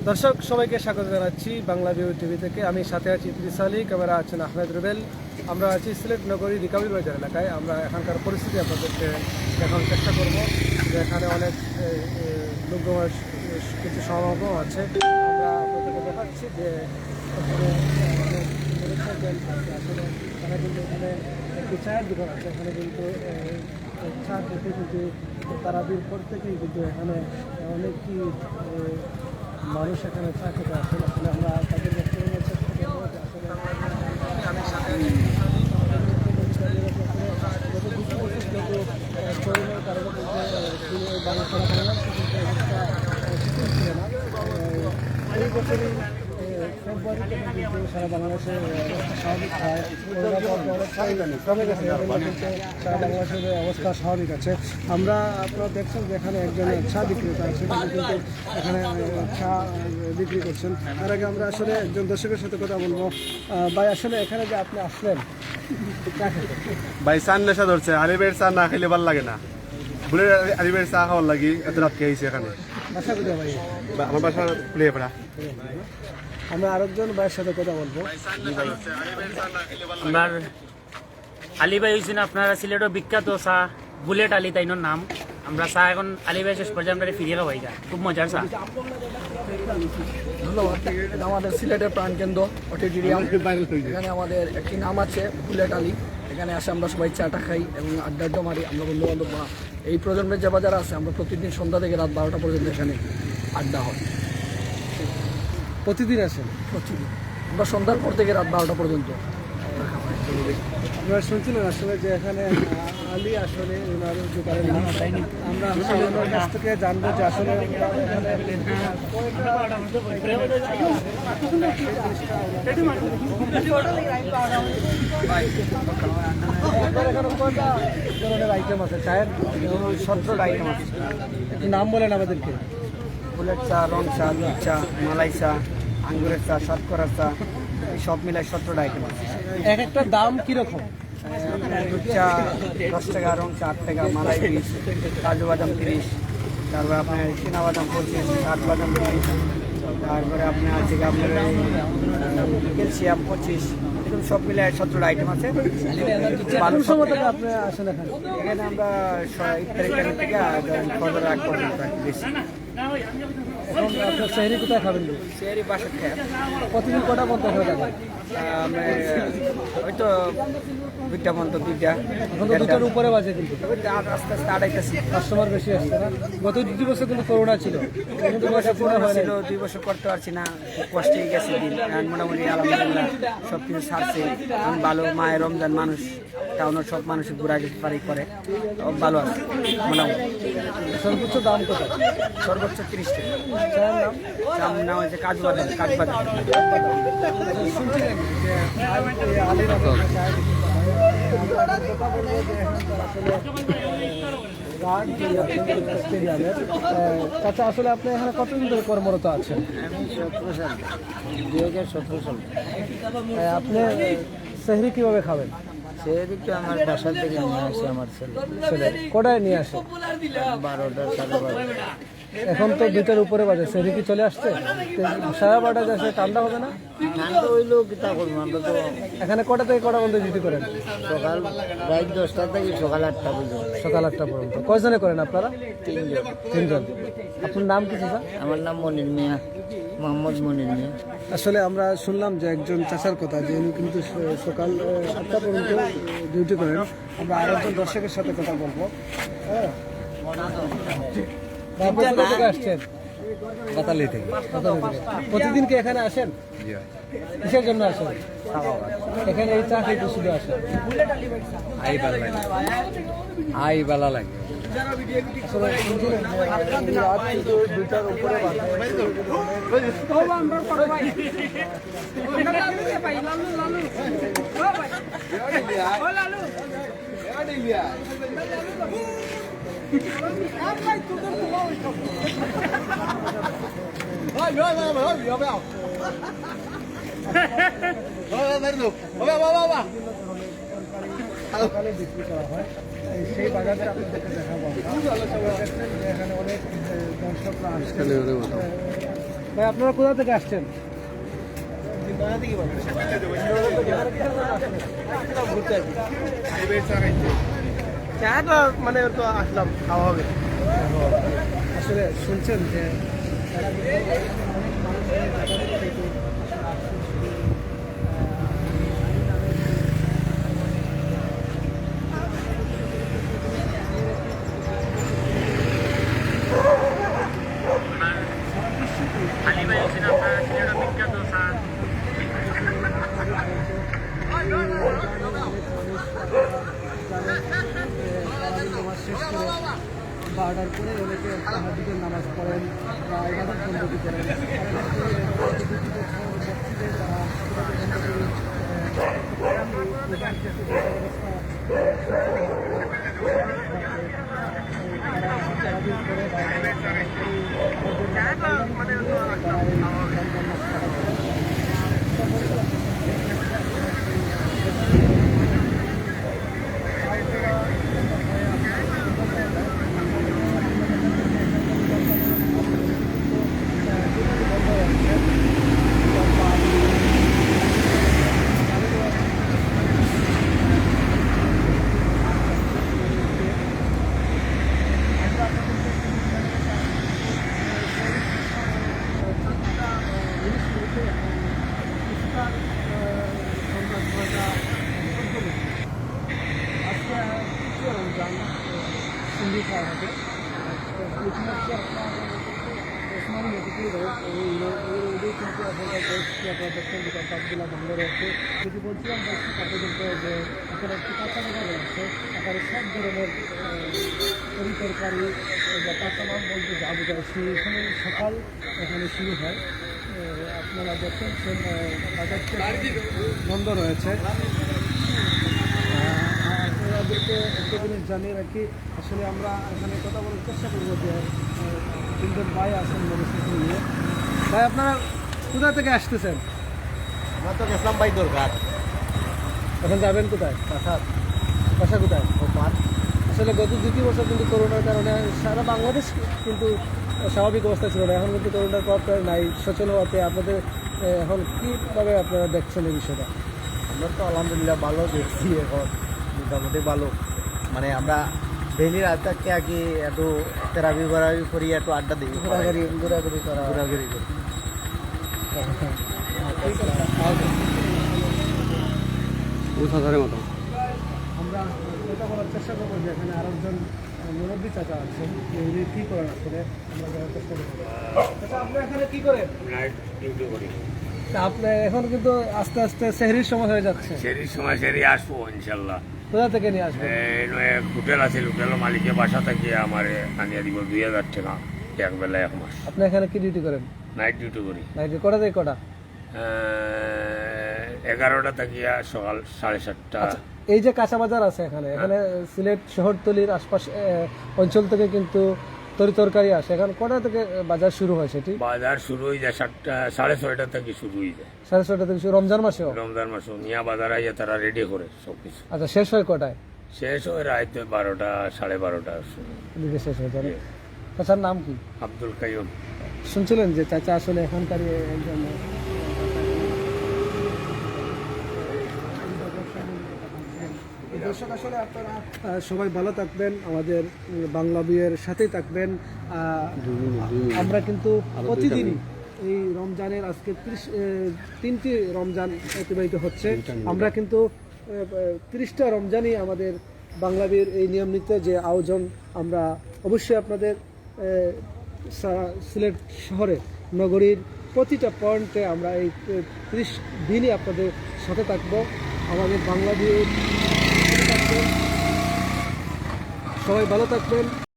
দর্শক সবাইকে স্বাগত জানাচ্ছি বাংলা ভিউ টিভি থেকে। আমি সাথে আছি ইদ্রিস আলী, ক্যামেরা আছেন আহমেদ রুবেল। আমরা আছি সিলেট নগরী রিকাবি বাজার এলাকায়। আমরা এখানকার পরিস্থিতি আপনাদেরকে দেখানোর চেষ্টা করব যে এখানে অনেক লোকজনের কিছু সমাগম আছে। আমরা আপনাদেরকে দেখাচ্ছি যে এখানে এখানে কিন্তু এখানে একটি চায়ের দোকান আছে। এখানে কিন্তু চা খেতে কিন্তু তারাবির প্রত্যেকেই কিন্তু এখানে অনেকই মানুষ এখানে চা খেতে আসেন। আসলে আমরা তাদের চেষ্টা করবো যে আসলে এই বছরই ফেব্রুয়ারিতে কিন্তু সারা বাংলাদেশে স্বাভাবিক হয়, কমে গেছে, কিন্তু সারা বাংলাদেশের অবস্থা স্বাভাবিক আছে। আমরা আপনারা দেখছেন যে এখানে একজন চা বিক্রেতা আছে, কিন্তু এখানে চা বিক্রি করছেন। তার আগে আমরা আসলে একজন দর্শকের সাথে কথা বলবো। ভাই, আসলে এখানে যে আপনি আসলেন চা খেতে, ভাই চান নেশা ধরছে। আলিবের চা না খেলে ভালো লাগে না। ভুলে আলিবের চা খাওয়ার লাগি এত রাত খেয়েছি এখানে। বাসা কোথায় ভাই? আমার বাসা প্লেপড়া। আমরা আরেকজন ভাইয়ের সাথে কথা বলবো। আপনার আলী ভাই হয়েছেন আপনারা সিলেটের বিখ্যাত চা বুলেট আলী তাইনোর নাম। আমরা চা এখন আলী ভাই শেষ পর্যায়ে আমরা ফিরিয়ে খাওয়াই যায়, খুব মজার চা। ধন্যবাদ। এটা আমাদের সিলেটের প্রাণকেন্দ্র অডিটোরিয়াম। এখানে আমাদের একটি নাম আছে বুলেট আলী। এখানে আসে আমরা সবাই চাটা খাই এবং আড্ডা মারি। আমরা বন্ধু বান্ধব এই প্রজন্মের যে বাজার আছে, আমরা প্রতিদিন সন্ধ্যা থেকে রাত 12টা পর্যন্ত এখানে আড্ডা হয়। প্রতিদিন আসেন? প্রতিদিন আমরা সন্ধ্যার পর থেকে রাত 12টা পর্যন্ত। আপনারা শুনছিলেন আসলে যে এখানে আলী আসলে ওনার দোকানের নাম। আমরা আসলে ওনার কাছ থেকে জানবো যে আসলে ধরনের আইটেম আছে চায়ের? 17টা আইটেম আছে। নাম বলেন আমাদেরকে। বুলেট চা, রং চা, দুধ চা, মালাই চা, আঙ্গুরের চা, শতকরার চা, এই সব মিলাই 17টা আইটেম আছে। এক একটা দাম কীরকম? দুধ চা 10 টাকা, রং চা 8 টাকা, মালাই 20, কাজু বাদাম 30, তারপরে আপনার চীনা বাদাম 25, কাঠ বাদাম 30, তারপরে আপনার আছে আপনার ক্যালসিয়াম 25, এরকম সব মিলে 17টা আইটেম আছে। কোন সময় থেকে আপনি আসেন এখানে? এখানে আমরা ইফতারের টাইম থেকে ফজরের আগ পর্যন্ত বেশি। এখন আপনার শহরি কোথায় খাবেন? সেই বাসার খেয়ে প্রতিদিন কটা পর্যন্ত হয়ে যাবে? হয়তো 2টা পর্যন্ত, 2টা। এখন তো 2টার উপরে বাজে, কিন্তু আস্তে আস্তে আড়াইটাছি। কাস্টমার বেশি আসছে না? গত 2 বছর কিন্তু করোনা ছিল, কিন্তু ছিল 2 বছর করতে পারছি না, খুব কষ্টে গেছে দিন। এখন মোটামুটি আলহামদুলিল্লাহ সব কিছু ছাড়ছে। এখন ভালো, মায়ের রমজান মানুষ টাউনের সব মানুষ ঘোরাঘুরি করে, ভালো আছে মোটামুটি। সর্বোচ্চ দাম কত? সর্বোচ্চ 30 টাকা। চার নাম হচ্ছে কাজু বাদাম, কাজু বাদাম। আচ্ছা, আসলে আপনি এখানে কতদিন ধরে কর্মরত আছেন? আমি 17 সাল, 2017 সাল। আপনি সেহরি কিভাবে খাবেন? সেদিকে আমার বাসার থেকে নিয়ে আসে আমার ছেলে। কটায় নিয়ে আসে? 12টা, 12:30। এখন তো 2টার উপরে বাজে, সেহরি কি চলে আসছে? 12:30 যাচ্ছে, ঠান্ডা হবে না? ঠান্ডা হইলেও কিতা করবো, আমরা তো এখানে কটা থেকে কটা পর্যন্ত ডিউটি করেন? সকাল রাত 10টা থেকে সকাল 8টা পর্যন্ত। সকাল 8টা পর্যন্ত। কয়জনে করেন আপনারা? 3জন। আপনার নাম কি চাচা? আমার নাম মনির মিয়া, মোহাম্মদ মনির মিয়া। আসলে আমরা শুনলাম যে একজন চাচার কথা, যে উনি কিন্তু সকাল 7টা পর্যন্ত ডিউটি করেন। আমরা আরেকজন দর্শকের সাথে কথা বলবো। হ্যাঁ, কোথা থেকে আসছেন? পাতালি থেকে। প্রতিদিন কি এখানে আসেন? কিসের জন্য আসেন? এখানে এই চা খেতে শুধু আসেন? আই ভালো লাগে। আসলে শুনছিলেন যে রাত কিন্তু 2টার উপরে বাজে। সকালে বিক্রি করা হয়, সেই বাজারটা আপনাদেরকে দেখাবো। এখানে অনেক দর্শকরা আসছে। ভাই আপনারা কোথা থেকে আসছেন? আলী ভাইয়ের চা খাইতে চাটা মানে তো আসলাম খাওয়া হবে। আসলে শুনছেন যে আলী ভাই হয়েছেন আপনার সিলেটের বিখ্যাত চা। নামাজ শেষ করে বা অর্ডার করে অনেকে তাহাজ্জুদের নামাজ পড়েন বা ইবাদত বন্দী করেন। সিন্ধি খাওয়া হবে এখানে হচ্ছে আপনার ওসমানী মেডিকেল রোড ওই কিন্তু আপনার দেখছেন দোকানপাটগুলো বন্ধ রয়েছে। যদি বলছিলাম আপনাদেরকে যে এখানে একটি কাঁচা বাজার রয়েছে, এখানে সব ধরনের তরি-তরকারি বা কাঁচামাল বলতে যা বোঝায় সেখানে সকাল এখানে শুরু হয়। আপনারা দেখছেন বাজারটা বন্ধ রয়েছে। আপনাদেরকে একটা জিনিস জানিয়ে রাখি, আসলে আমরা এখানে কথা বলার চেষ্টা করবো যে তিনজন ভাই আছেন মোটরসাইকেল নিয়ে। ভাই আপনারা কোথা থেকে আসতেছেন? আমরা তো গেছিলাম ভাই দরকার এখন যাবেন কোথায়? বাসা কোথায়? আসলে গত 2 বছর কিন্তু করোনার কারণে সারা বাংলাদেশ কিন্তু স্বাভাবিক অবস্থা ছিল না, এখন কিন্তু করোনার প্রভাব নাই। সচল হওয়াতে আপনাদের এখন কীভাবে আপনারা দেখছেন এই বিষয়টা? আমরা তো আলহামদুলিল্লাহ ভালো দেখছি, এখন মোটামুটি ভালো। মানে আমরা ডেইলি রাত থেকে আগে এত তেরাবি বেড়াবি করি, একটু আড্ডা দিই, ঘোরাঘুরি করা ঘোরাঘুরি করি। মতো আমরা কথা বলার চেষ্টা করবো যে এখানে আরেকজন মুরব্বী চাচা আছেন, উনি কী করেন আসলে আমরা জানার চেষ্টা করবো। আচ্ছা আপনি এখানে কী করেন? তা আপনি এখন কিন্তু আস্তে আস্তে সেহরির সময় হয়ে যাচ্ছে, সেরির সময় সেরি আসবো ইনশাল্লাহ। কোথা থেকে নিয়ে আসবেন? হোটেল আছে, হোটেলের মালিকের বাসা থেকে আমার আনিয়ে দিব 2000 টাকা এক বেলা 1 মাস। আপনি এখানে কি ডিউটি করেন? নাইট ডিউটি করি। নাইটে কটা থেকে কটা? 11টা থেকে সকাল 7:30টা। আচ্ছা, এই যে কাঁচা বাজার আছে এখানে, এখানে সিলেট শহরতলির আশপাশ অঞ্চল থেকে কিন্তু তরি-তরকারি আসে, এখন কটা থেকে বাজার শুরু হয় সেটি? বাজার শুরু হয়ে যায় 6:30 থেকে শুরু হয়ে যায় 6:30 থেকে শুরু, রমজান মাসেও? রমজান মাসে মিয়া বাজার আইয়া তারা রেডি করে সবকিছু। আচ্ছা, শেষ হয় কটায়? শেষ হয় রাত 12টা 12:30 এদিকে শেষ হয়ে যাবে। চাচার নাম কি? আব্দুল কাইয়ুম। শুনছিলেন যে চাচা আসলে এখানকারই একজন দর্শক। আসলে আপনারা সবাই ভালো থাকবেন, আমাদের বাংলা বিয়ের সাথেই থাকবেন। আমরা কিন্তু প্রতিদিনই এই রমজানের আজকে 3টি রমজান অতিবাহিত হচ্ছে, আমরা কিন্তু 30টা রমজানই আমাদের বাংলা বিয়ের এই নিয়ম নীতি যে আয়োজন, আমরা অবশ্যই আপনাদের সিলেট শহরে নগরীর প্রতিটা পয়েন্টে আমরা এই 30 দিনই আপনাদের সাথে থাকবো। আমাদের বাংলা বিয়ের সবাই ভালো থাকবেন।